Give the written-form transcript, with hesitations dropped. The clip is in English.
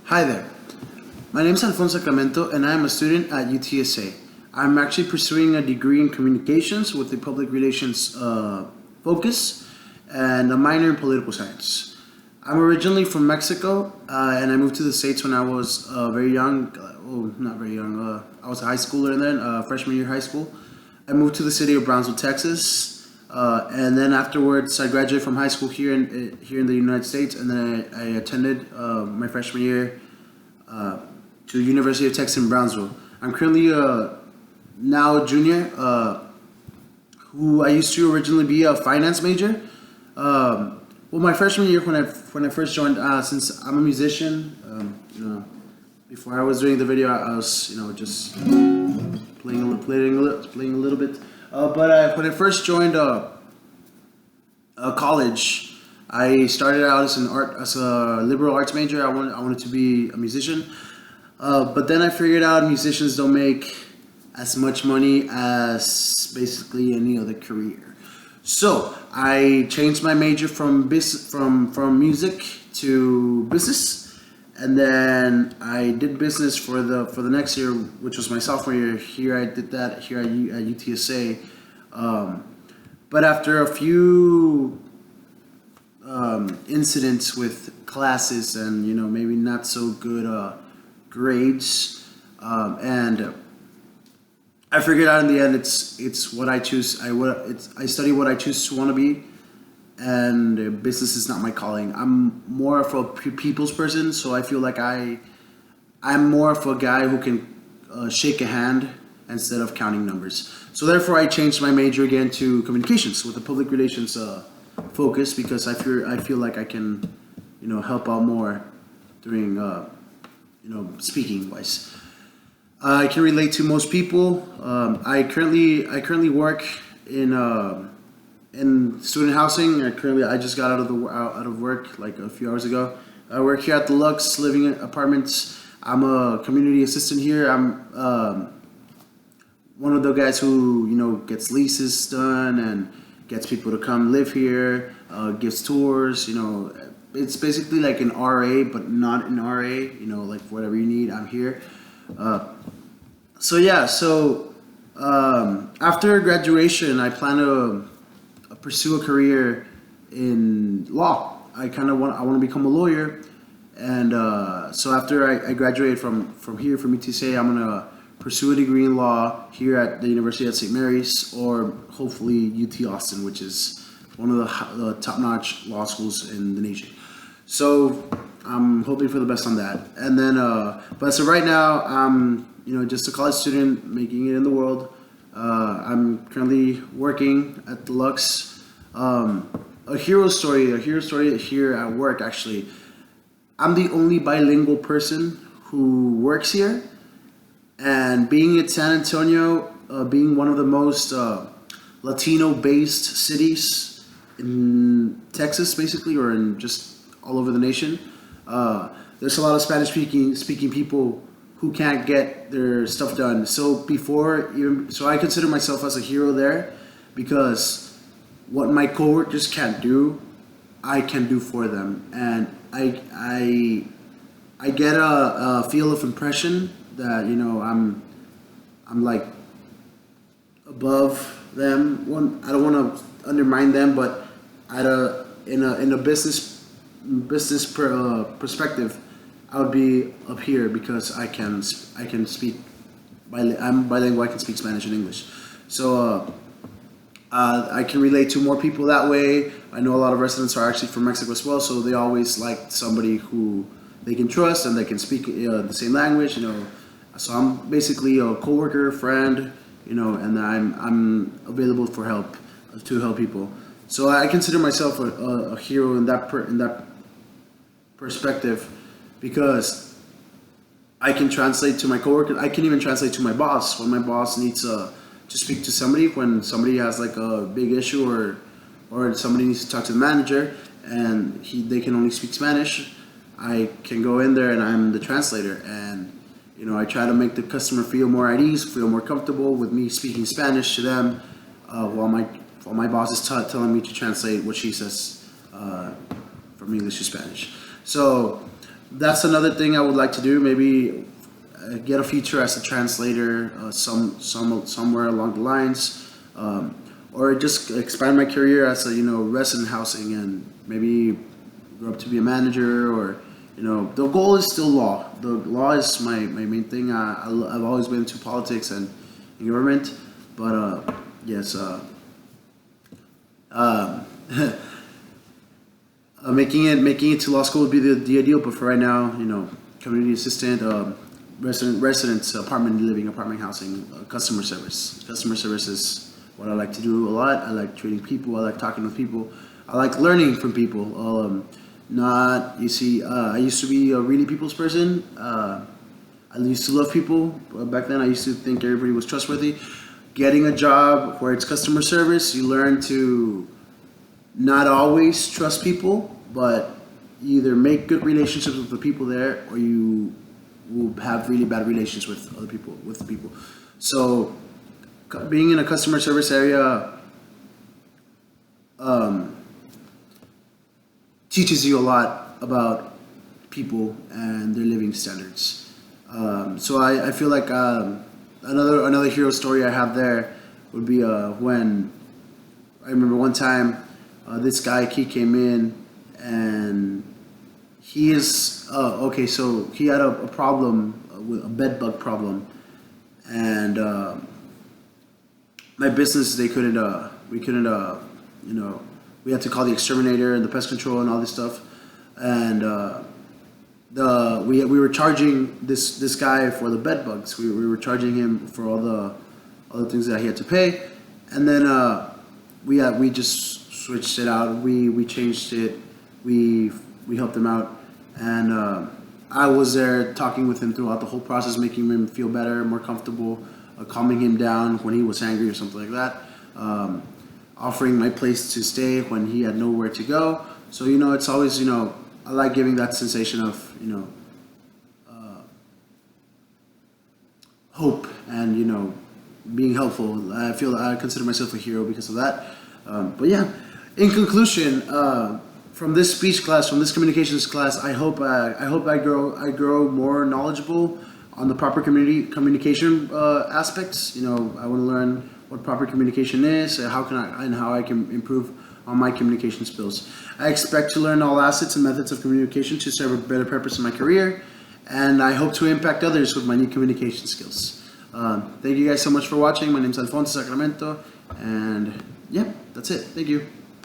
Hi there. My name is Alfonso Clemento and I am a student at UTSA. I'm actually pursuing a degree in communications with a public relations focus and a minor in political science. I'm originally from Mexico and I moved to the States when I was very young. Not very young. I was a high schooler then, freshman year high school. I moved to the city of Brownsville, Texas. And then afterwards, I graduated from high school here in the United States, and then I attended my freshman year to the University of Texas in Brownsville. I'm currently now a junior, who I used to originally be a finance major. Well, my freshman year when I first joined, since I'm a musician, before I was doing the video, I was just playing a little bit. But when I first joined college, I started out as a liberal arts major. I wanted to be a musician, but then I figured out musicians don't make as much money as basically any other career. So I changed my major from music to business. And then I did business for the next year, which was my sophomore year. Here I did that here at UTSA. But after a few incidents with classes and maybe not so good grades, and I figured out in the end it's what I choose. I study what I choose to want to be. And business is not my calling. I'm more of a people's person, so I feel like I'm more of a guy who can shake a hand instead of counting numbers. So therefore, I changed my major again to communications with a public relations focus, because I feel like I can help out more during speaking wise. I can relate to most people. I currently work in student housing. I just got out of work like a few hours ago. I work here at the Lux Living Apartments. I'm a community assistant here. I'm one of the guys who gets leases done and gets people to come live here, gives tours. It's basically like an RA, but not an RA. Like whatever you need, I'm here. So after graduation, I plan to pursue a career in law. I want to become a lawyer, and so after I graduate from UTSA, I'm gonna pursue a degree in law here at the University of St. Mary's, or hopefully UT Austin, which is one of the top-notch law schools in the nation. So I'm hoping for the best on that. And then, but so right now I'm just a college student making it in the world. I'm currently working at the Lux. A hero story here at work, actually. I'm the only bilingual person who works here. And being at San Antonio, being one of the most Latino-based cities in Texas, basically, or in just all over the nation, there's a lot of Spanish-speaking people who can't get their stuff done. So I consider myself as a hero there, because what my coworkers can't do, I can do for them, and I get a feel of impression that I'm like above them. I don't want to undermine them, but in a business perspective, I would be up here because I can speak. I'm bilingual. I can speak Spanish and English, so I can relate to more people that way. I know a lot of residents are actually from Mexico as well, so they always like somebody who they can trust and they can speak the same language. So I'm basically a coworker, friend, and I'm available for help to help people. So I consider myself a hero in that perspective, because I can translate to my coworker. I can even translate to my boss when my boss needs to speak to somebody, when somebody has like a big issue, or somebody needs to talk to the manager and they can only speak Spanish. I can go in there and I'm the translator, and I try to make the customer feel more at ease, feel more comfortable with me speaking Spanish to them, while my boss is telling me to translate what she says from English to Spanish. So That's another thing I would like to do. Maybe get a feature as a translator, somewhere along the lines, or just expand my career as a resident housing, and maybe grow up to be a manager, or the goal is still law. The law is my main thing. I've always been into politics and government, but yes, um, making it to law school would be the ideal. But for right now, community assistant, residence, apartment living, apartment housing, customer service. Customer service is what I like to do a lot. I like treating people. I like talking with people. I like learning from people. Not you see, I used to be a really people's person. I used to love people. Back then, I used to think everybody was trustworthy. Getting a job where it's customer service, you learn to not always trust people, but you either make good relationships with the people there, or you will have really bad relations with other people, with the people. So, being in a customer service area teaches you a lot about people and their living standards. So I feel like another hero story I have there would be when I remember one time this guy, he came in, and he is okay. So he had a problem with a bed bug problem, and my business, we couldn't we had to call the exterminator and the pest control and all this stuff, and we were charging this guy for the bed bugs. We were charging him for all the things that he had to pay, and then we just switched it out. We changed it. We helped him out, and I was there talking with him throughout the whole process, making him feel better, more comfortable, calming him down when he was angry or something like that. Offering my place to stay when he had nowhere to go. So it's always I like giving that sensation of hope and being helpful. I consider myself a hero because of that. But yeah, in conclusion, from this speech class, from this communications class, I hope I grow more knowledgeable on the proper communication aspects. I want to learn what proper communication is, and how I can improve on my communication skills. I expect to learn all assets and methods of communication to serve a better purpose in my career, and I hope to impact others with my new communication skills. Thank you guys so much for watching. My name is Alfonso Sacramento, and yeah, that's it. Thank you.